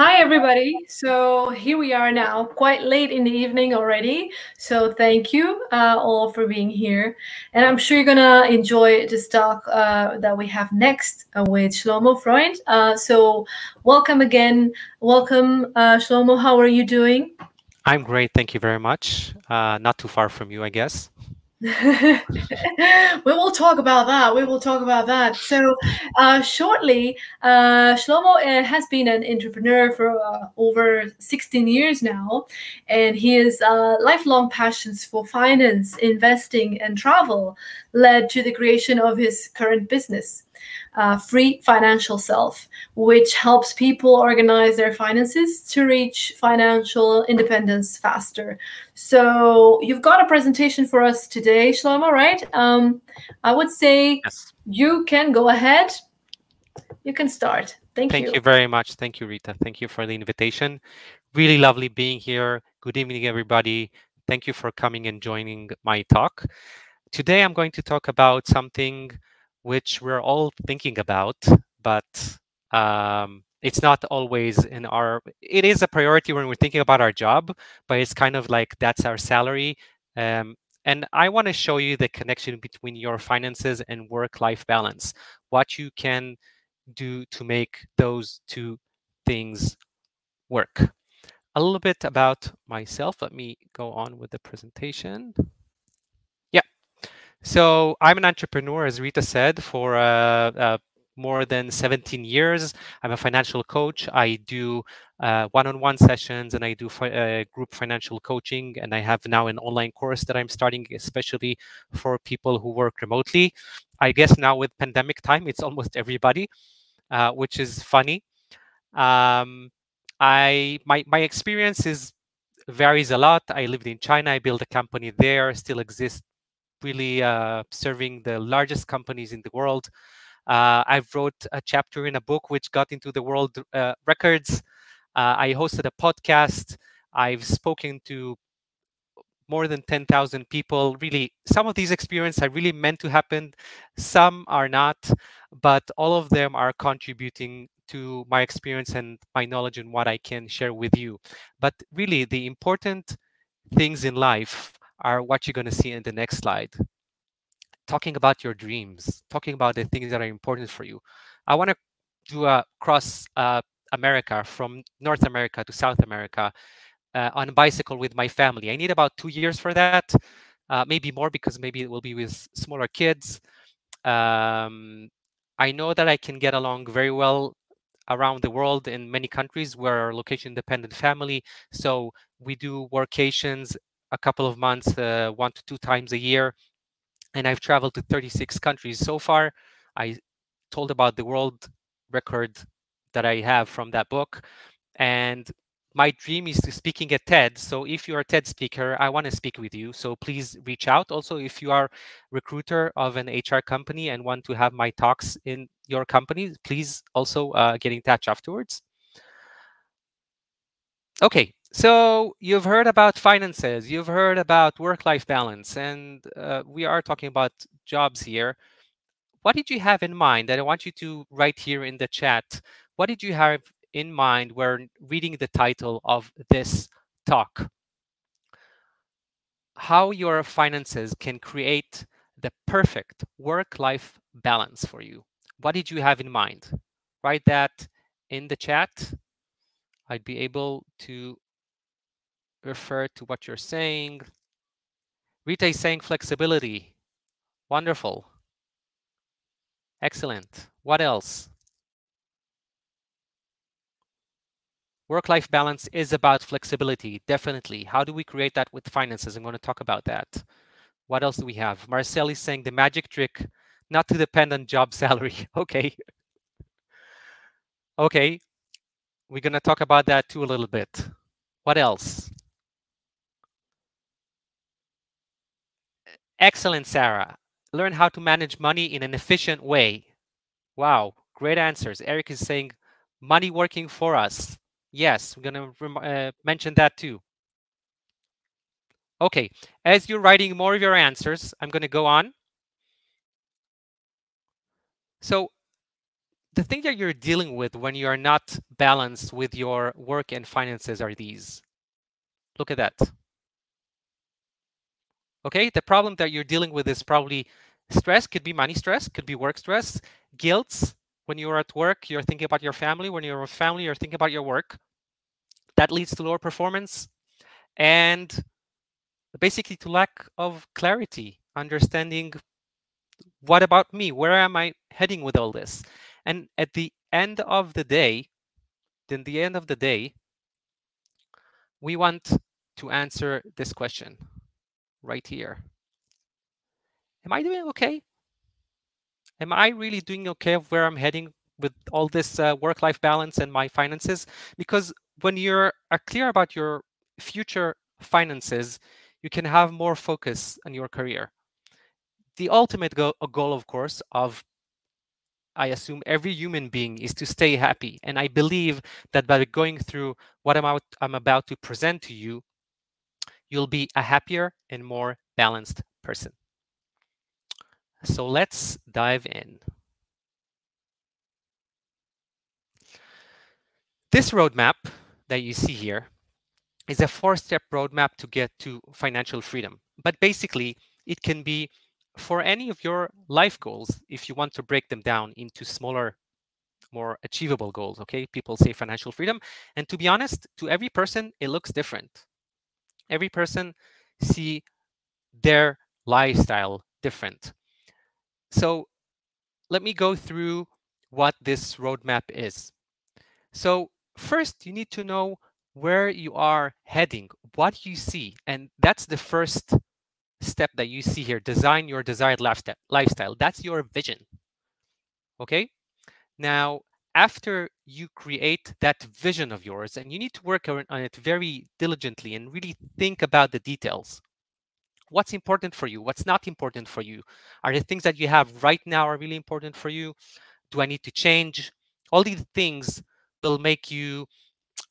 Hi, everybody. So here we are now, quite late in the evening already. So thank you all for being here. And I'm sure you're going to enjoy this talk that we have next with Shlomo Freund. So welcome again. Welcome, Shlomo. How are you doing? I'm great, thank you very much. Not too far from you, I guess. We will talk about that. We will talk about that. So, shortly, Shlomo has been an entrepreneur for over 16 years now, and his lifelong passions for finance, investing, and travel led to the creation of his current business, Free Financial Self, which helps people organize their finances to reach financial independence faster. So you've got a presentation for us today, Shlomo, right? I would say Yes. you can go ahead. You can start. Thank Thank you. you very much. Thank you, Rita. Thank you for the invitation. Really lovely being here. Good evening, everybody. Thank you for coming and joining my talk. Today, I'm going to talk about something which we're all thinking about, but it's not always in our. It is a priority when we're thinking about our job, but it's kind of like that's our salary. Um, and I want to show you the connection between your finances and work-life balance, what you can do to make those two things work. A little bit about myself. Let me go on with the presentation. Yeah. So I'm an entrepreneur, as Rita said, for more than 17 years. I'm a financial coach. I do one-on-one sessions and I do group financial coaching. And I have now an online course that I'm starting, especially for people who work remotely. I guess now with pandemic time, it's almost everybody, which is funny. Um, my experience is varies a lot. I lived in China. I built a company there, still exists, really serving the largest companies in the world. I've wrote a chapter in a book which got into the world records. I hosted a podcast. I've spoken to more than 10,000 people. Really, some of these experiences are really meant to happen. Some are not, but all of them are contributing to my experience and my knowledge and what I can share with you. But really, the important things in life are what you're going to see in the next slide. Talking about your dreams, talking about the things that are important for you. I want to do a cross America, from North America to South America, on a bicycle with my family. I need about 2 years for that, maybe more because maybe it will be with smaller kids. Um, I know that I can get along very well around the world in many countries. We're a location-dependent family, so we do workations a couple of months, 1 to 2 times a year, and I've traveled to 36 countries so far. I told about the world record that I have from that book, and my dream is to speaking at TED. So if you're a TED speaker, I want to speak with you. So please reach out. Also, if you are recruiter of an HR company and want to have my talks in your company, please also get in touch afterwards. Okay, so you've heard about finances, you've heard about work-life balance, and we are talking about jobs here. What did you have in mind? And I want you to write here in the chat. What did you have in mind when reading the title of this talk? How your finances can create the perfect work-life balance for you. What did you have in mind? Write that in the chat. I'd be able to refer to what you're saying. Rita is saying flexibility. Wonderful. Excellent. What else? Work-life balance is about flexibility, definitely. How do we create that with finances? I'm going to talk about that. What else do we have? Marcel is saying the magic trick, not to depend on job salary. Okay. Okay. We're going to talk about that too a little bit. What else? Excellent, Sarah. Learn how to manage money in an efficient way. Wow, great answers. Eric is saying money working for us. Yes, we're going to mention that too. Okay, as you're writing more of your answers, I'm going to go on. So the thing that you're dealing with when you are not balanced with your work and finances are these. Look at that. Okay, the problem that you're dealing with is probably stress, could be money stress, could be work stress, guilt. When you're at work, you're thinking about your family. When you're with family, you're thinking about your work. That leads to lower performance and basically to lack of clarity, understanding what about me? Where am I heading with all this? And at the end of the day, then the end of the day, we want to answer this question right here. Am I doing okay? Am I really doing okay of where I'm heading with all this work-life balance and my finances? Because when you're clear about your future finances, you can have more focus on your career. The ultimate goal, of course, of I assume every human being is to stay happy. And I believe that by going through what I'm about to present to you, you'll be a happier and more balanced person. So let's dive in. This roadmap that you see here is a 4-step roadmap to get to financial freedom. But basically, it can be for any of your life goals if you want to break them down into smaller, more achievable goals. Okay, people say financial freedom, and to be honest, to every person it looks different. Every person see their lifestyle different. So let me go through what this roadmap is. So first, you need to know where you are heading, what you see, and that's the first step that you see here. Design your desired lifestyle. That's your vision. Okay. Now, after you create that vision of yours, and you need to work on it very diligently and really think about the details. What's important for you? What's not important for you? Are the things that you have right now are really important for you? Do I need to change? All these things will make you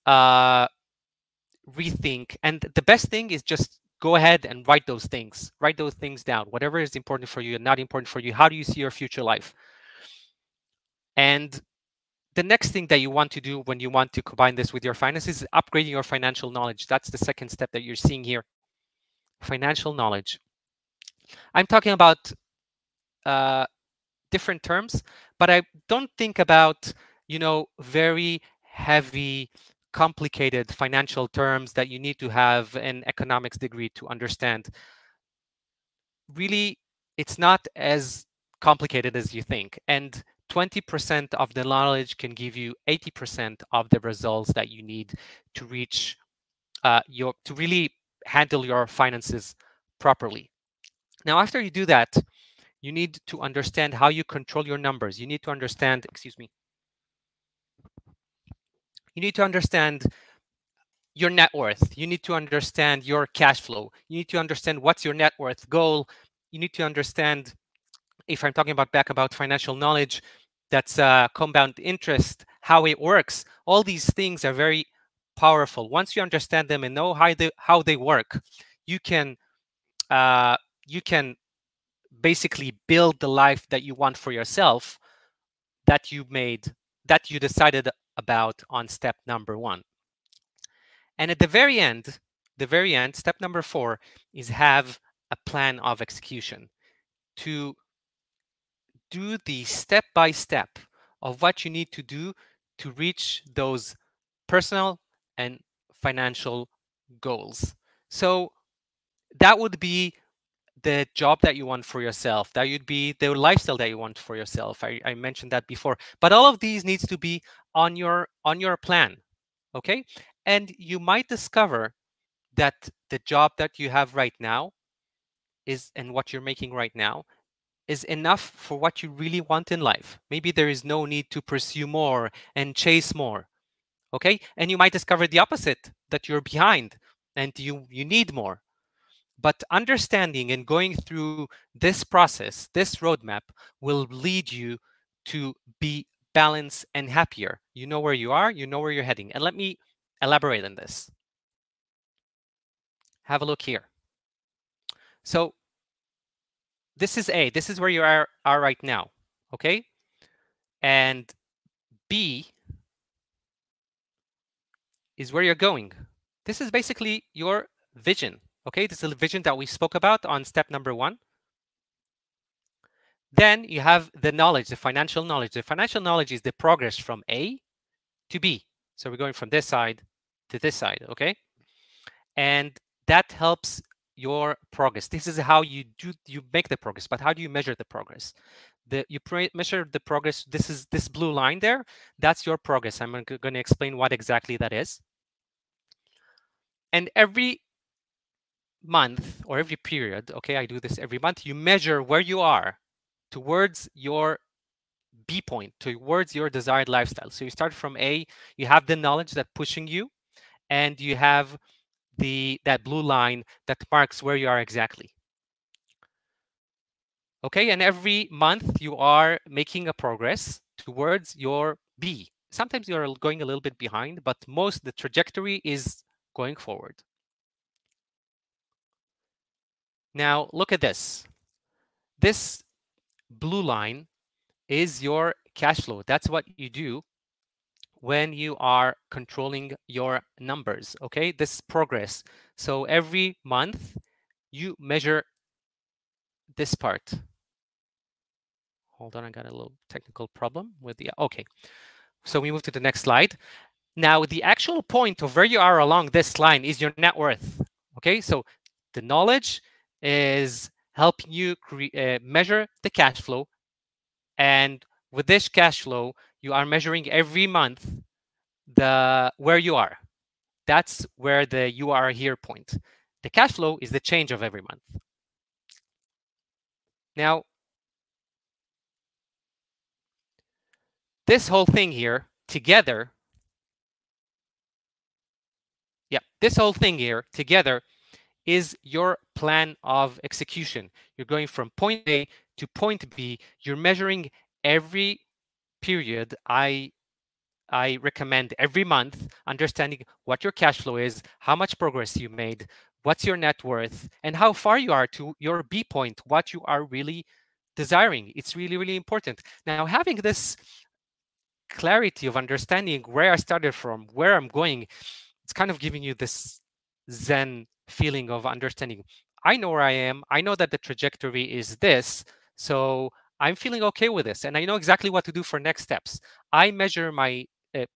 uh, rethink. And the best thing is just go ahead and write those things. Write those things down. Whatever is important for you and not important for you. How do you see your future life? And the next thing that you want to do when you want to combine this with your finances is upgrading your financial knowledge. That's the second step that you're seeing here. Financial knowledge. I'm talking about uh, different terms, but I don't think about, very heavy, complicated financial terms that you need to have an economics degree to understand. Really, it's not as complicated as you think. And 20% of the knowledge can give you 80% of the results that you need to reach to really handle your finances properly. Now, after you do that, you need to understand how you control your numbers. You need to understand, excuse me, you need to understand your net worth. You need to understand your cash flow. You need to understand what's your net worth goal. You need to understand, if I'm talking about financial knowledge, that's compound interest, how it works. All these things are very powerful. Once you understand them and know how they work, you can uh, you can basically build the life that you want for yourself, that you decided about on step number 1. And at the very end, step number 4 is have a plan of execution to do the step by step of what you need to do to reach those personal and financial goals. So that would be the job that you want for yourself. That would be the lifestyle that you want for yourself. I mentioned that before. But all of these needs to be on your plan. Okay. And you might discover that the job that you have right now is, and what you're making right now, is enough for what you really want in life. Maybe there is no need to pursue more and chase more. Okay. And you might discover the opposite, that you're behind and you need more. But understanding and going through this process, this roadmap, will lead you to be balanced and happier. You know where you are, you know where you're heading. And let me elaborate on this. Have a look here. So this is where you are right now. Okay. And B is where you're going. This is basically your vision. Okay, this is the vision that we spoke about on step number 1. Then you have the knowledge, the financial knowledge. The financial knowledge is the progress from A to B. So we're going from this side to this side, okay? And that helps your progress. This is how you make the progress, but how do you measure the progress? You measure the progress. This is this blue line there. That's your progress. I'm going to explain what exactly that is. And every month or every period, okay, I do this every month, you measure where you are towards your B point, towards your desired lifestyle. So you start from A, you have the knowledge that's pushing you, and you have that blue line that marks where you are exactly. Okay, and every month you are making a progress towards your B. Sometimes you're going a little bit behind, but the trajectory is going forward. Now look at this. This blue line is your cash flow. That's what you do when you are controlling your numbers, okay? This progress. So every month you measure this part. Hold on, I got a little technical problem with the, okay. So we move to the next slide. Now the actual point of where you are along this line is your net worth, okay? So the knowledge is helping you measure the cash flow, and with this cash flow, you are measuring every month where you are. That's where the you are here point. The cash flow is the change of every month. Now, this whole thing here together, this whole thing here together is your plan of execution. You're going from point A to point B. You're measuring every period. I recommend every month understanding what your cash flow is, how much progress you made, what's your net worth, and how far you are to your B point, what you are really desiring. It's really, really important. Now, having this clarity of understanding where I started from, where I'm going, it's kind of giving you this Zen feeling of understanding. I know where I am. I know that the trajectory is this. So I'm feeling okay with this. And I know exactly what to do for next steps. I measure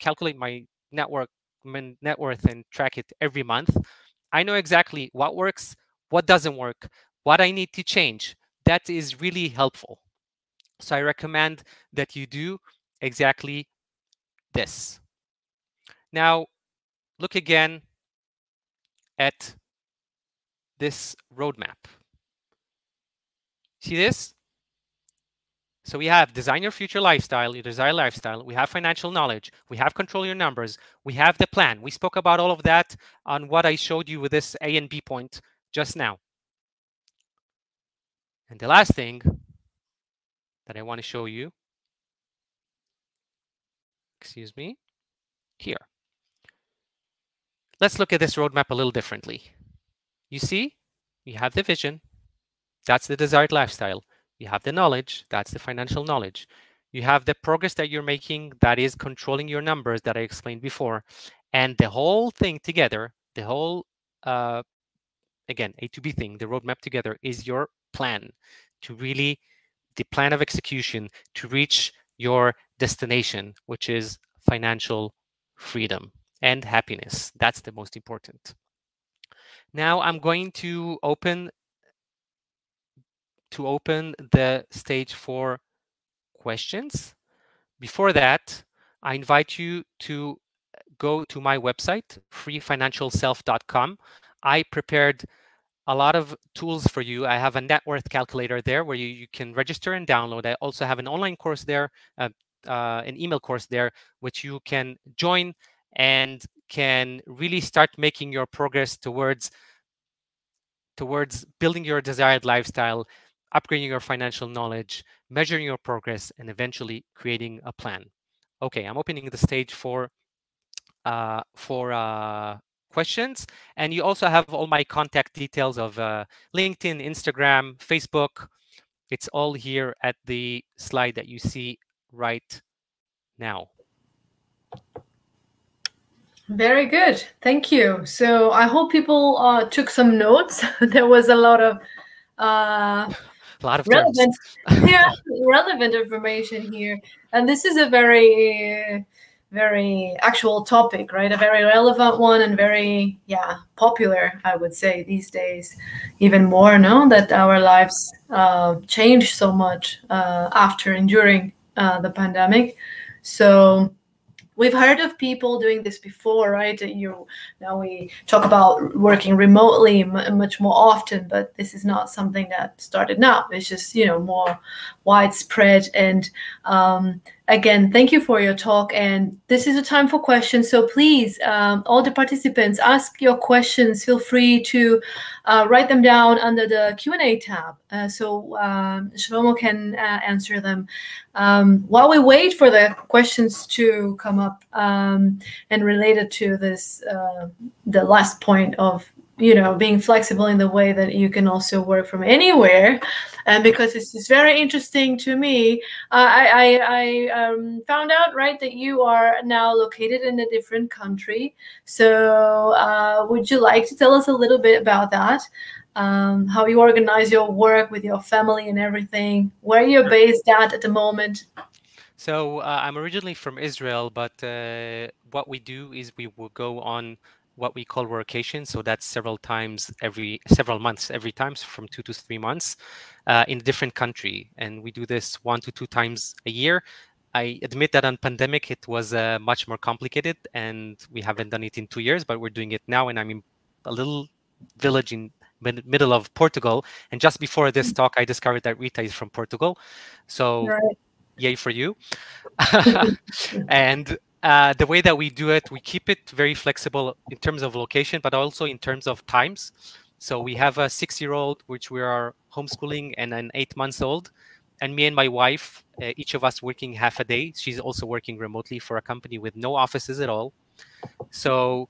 calculate my net worth and track it every month. I know exactly what works, what doesn't work, what I need to change. That is really helpful. So I recommend that you do exactly this. Now, look again at this roadmap. See this? So we have design your future lifestyle, your desired lifestyle. We have financial knowledge. We have control your numbers. We have the plan. We spoke about all of that on what I showed you with this A and B point just now. And the last thing that I want to show you, excuse me, here. Let's look at this roadmap a little differently. You see, you have the vision. That's the desired lifestyle. You have the knowledge. That's the financial knowledge. You have the progress that you're making. That is controlling your numbers that I explained before. And the whole thing together, the whole, again, A to B thing, the roadmap together is your plan to really, the plan of execution to reach your destination, which is financial freedom and happiness. That's the most important. Now I'm going to open the stage for questions. Before that, I invite you to go to my website, freefinancialself.com. I prepared a lot of tools for you. I have a net worth calculator there where you can register and download. I also have an online course there, an email course there, which you can join and can really start making your progress towards building your desired lifestyle, upgrading your financial knowledge, measuring your progress, and eventually creating a plan. Okay, I'm opening the stage for questions, and you also have all my contact details of LinkedIn, Instagram, Facebook. It's all here at the slide that you see right now. Very good. Thank you. So I hope people took some notes. There was a lot of A lot of terms. relevant, yeah, relevant information here. And this is a very, very actual topic, right? A very relevant one and very, yeah, popular, I would say, these days. Even more, no? That our lives changed so much after and during the pandemic. So we've heard of people doing this before, right? Now we talk about working remotely much more often, but this is not something that started now. It's just more widespread. And again, thank you for your talk. And this is a time for questions. So please, all the participants, ask your questions. Feel free to write them down under the Q&A tab, so Shlomo can answer them. While we wait for the questions to come up, and related to this, the last point of being flexible in the way that you can also work from anywhere, and because this is very interesting to me, I found out, right, that you are now located in a different country. So would you like to tell us a little bit about that? How you organize your work with your family and everything, where you're based at the moment. So I'm originally from Israel, but what we do is we will go on what we call workation. So that's several months, every time, so from 2 to 3 months, in a different country, and we do this 1 to 2 times a year. I admit that on pandemic it was much more complicated, and we haven't done it in 2 years, but we're doing it now. And I'm in a little village in middle of Portugal. And just before this talk, I discovered that Rita is from Portugal. So Right. yay for you. And the way that we do it, we keep it very flexible in terms of location, but also in terms of times. So we have a 6-year-old, which we are homeschooling, and an 8 months old. And me and my wife, each of us working half a day. She's also working remotely for a company with no offices at all. So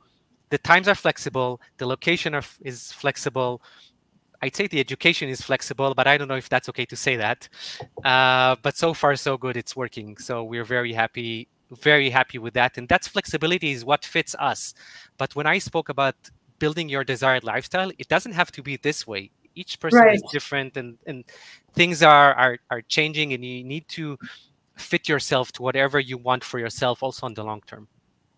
the times are flexible. The location is flexible. I'd say the education is flexible, but I don't know if that's okay to say that. But so far, so good. It's working. So we're very happy with that. And that's flexibility is what fits us. But when I spoke about building your desired lifestyle, it doesn't have to be this way. Each person Right. is different, and things are changing, and you need to fit yourself to whatever you want for yourself, also on the long term.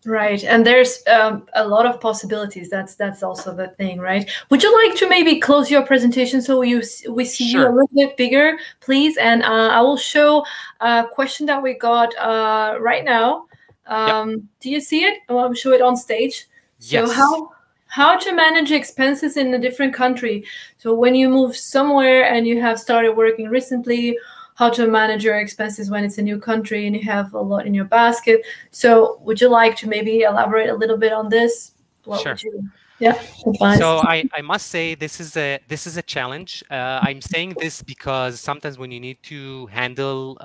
Right, and there's a lot of possibilities. That's also the thing, right? Would you like to maybe close your presentation so we see you a Sure. little bit bigger, please? And I will show a question that we got right now. Yep. Do you see it? I'll show it on stage. So Yes. how to manage expenses in a different country? So when you move somewhere and you have started working recently, how to manage your expenses when it's a new country and you have a lot in your basket. So would you like to maybe elaborate a little bit on this? What Sure. would you advise? So I must say this is a challenge. I'm saying this because sometimes when you need to handle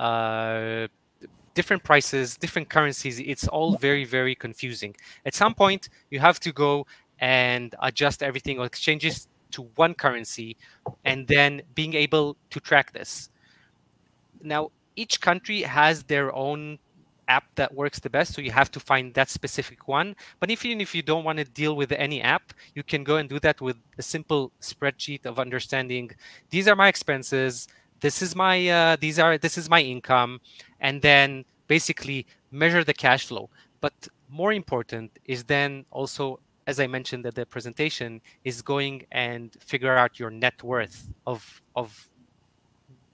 different prices, different currencies, it's all very, very confusing. At some point, you have to go and adjust everything or exchanges to one currency, and then being able to track this. Now, each country has their own app that works the best, so you have to find that specific one. But even if you don't want to deal with any app, you can go and do that with a simple spreadsheet of understanding these are my expenses, this is my this is my income, and then basically measure the cash flow. But more important is then also, as I mentioned at the presentation, is going and figure out your net worth of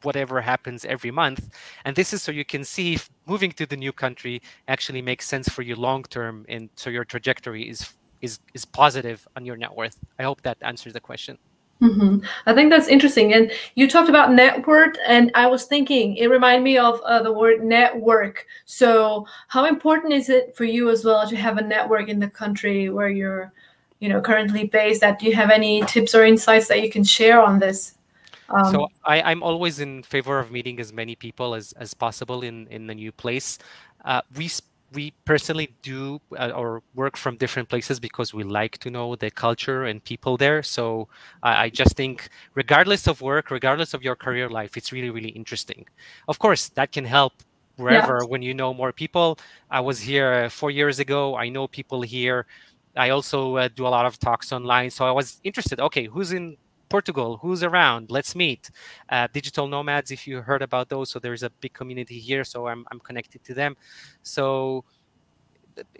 whatever happens every month. And this is so you can see if moving to the new country actually makes sense for you long term, and so your trajectory is positive on your net worth. I hope that answers the question. I think that's interesting. And you talked about network, and I was thinking, it reminded me of the word network. So how important is it for you as well to have a network in the country where you're, currently based? That do you have any tips or insights that you can share on this? So I'm always in favor of meeting as many people as possible in a new place. We personally do or work from different places because we like to know the culture and people there. So I just think, regardless of work, regardless of your career life, it's really, really interesting. Of course, that can help wherever, when you know more people. I was here 4 years ago. I know people here. I also do a lot of talks online. So I was interested. Okay, who's in Portugal? Who's around? Let's meet. Digital nomads, if you heard about those. So there's a big community here. So I'm connected to them. So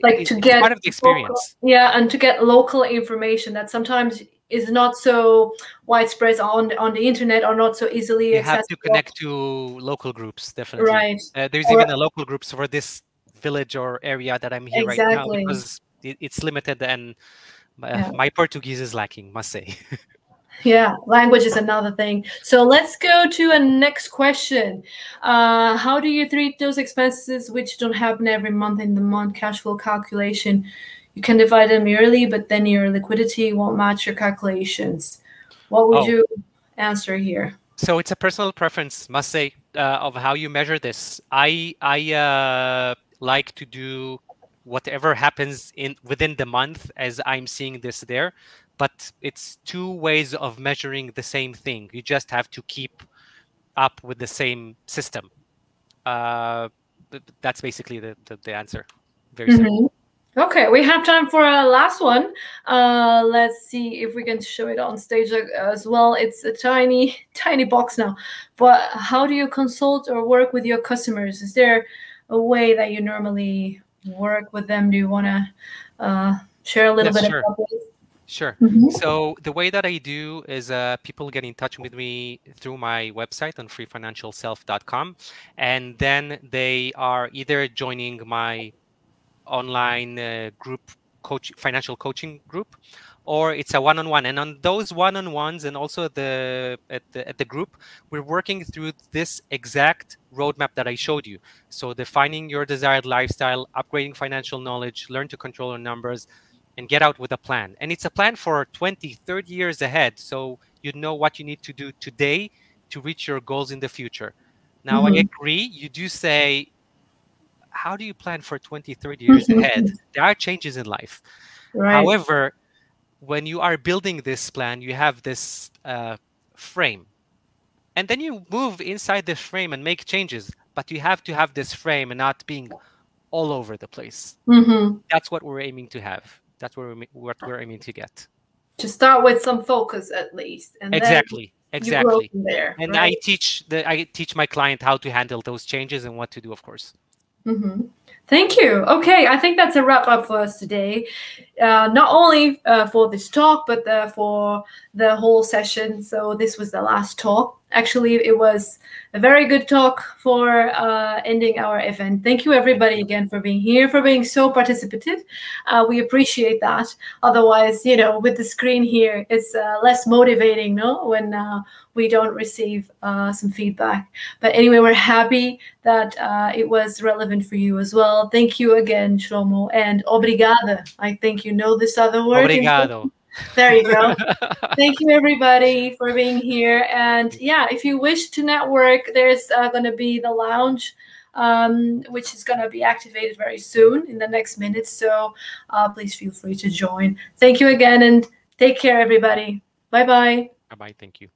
Like to it's get part of the experience. and to get local information that sometimes is not so widespread on the internet or not so easily You have to accessible. connect to local groups, definitely. Right. There's Or even a local groups for this village or area that I'm here right now exactly. because it's limited and Yeah. my Portuguese is lacking, must say. Yeah, language is another thing. So let's go to a next question. How do you treat those expenses which don't happen every month in the month cash flow calculation? You can divide them yearly, but then your liquidity won't match your calculations. What would you answer here? So it's a personal preference, must say, of how you measure this. I like to do whatever happens within the month as I'm seeing this there, but it's two ways of measuring the same thing. You just have to keep up with the same system. That's basically the answer. Very simple. Okay, we have time for a last one. Let's see if we can show it on stage as well. It's a tiny, tiny box now. But how do you consult or work with your customers? Is there a way that you normally work with them? Do you want to share a little bit Sure. about this? Sure. So the way that I do is people get in touch with me through my website on freefinancialself.com, and then they are either joining my online group financial coaching group, or it's a one-on-one. And on those one-on-ones and also at the group, we're working through this exact roadmap that I showed you. So defining your desired lifestyle, upgrading financial knowledge, learn to control your numbers, and get out with a plan. And it's a plan for 20, 30 years ahead. So you know what you need to do today to reach your goals in the future. Now, I agree. You do say, how do you plan for 20, 30 years ahead? There are changes in life. Right. However, when you are building this plan, you have this frame. And then you move inside this frame and make changes. But you have to have this frame and not being all over the place. That's what we're aiming to have. That's what we're aiming to get. To start with some focus at least, and exactly. then you grow from there. And right? I teach my client how to handle those changes and what to do, of course. Thank you. Okay, I think that's a wrap up for us today. Not only for this talk, but for the whole session. So this was the last talk. Actually, it was a very good talk for ending our event. Thank you, everybody, again, for being here, for being so participative. We appreciate that. Otherwise, with the screen here, it's less motivating, no? When we don't receive some feedback. But anyway, we're happy that it was relevant for you as well. Thank you again, Shlomo, and obrigada. I think you know this other word. Obrigado. There you go. Thank you, everybody, for being here. And yeah, if you wish to network, there's going to be the lounge, which is going to be activated very soon in the next minutes. So please feel free to join. Thank you again, and take care, everybody. Bye-bye. Bye-bye. Thank you.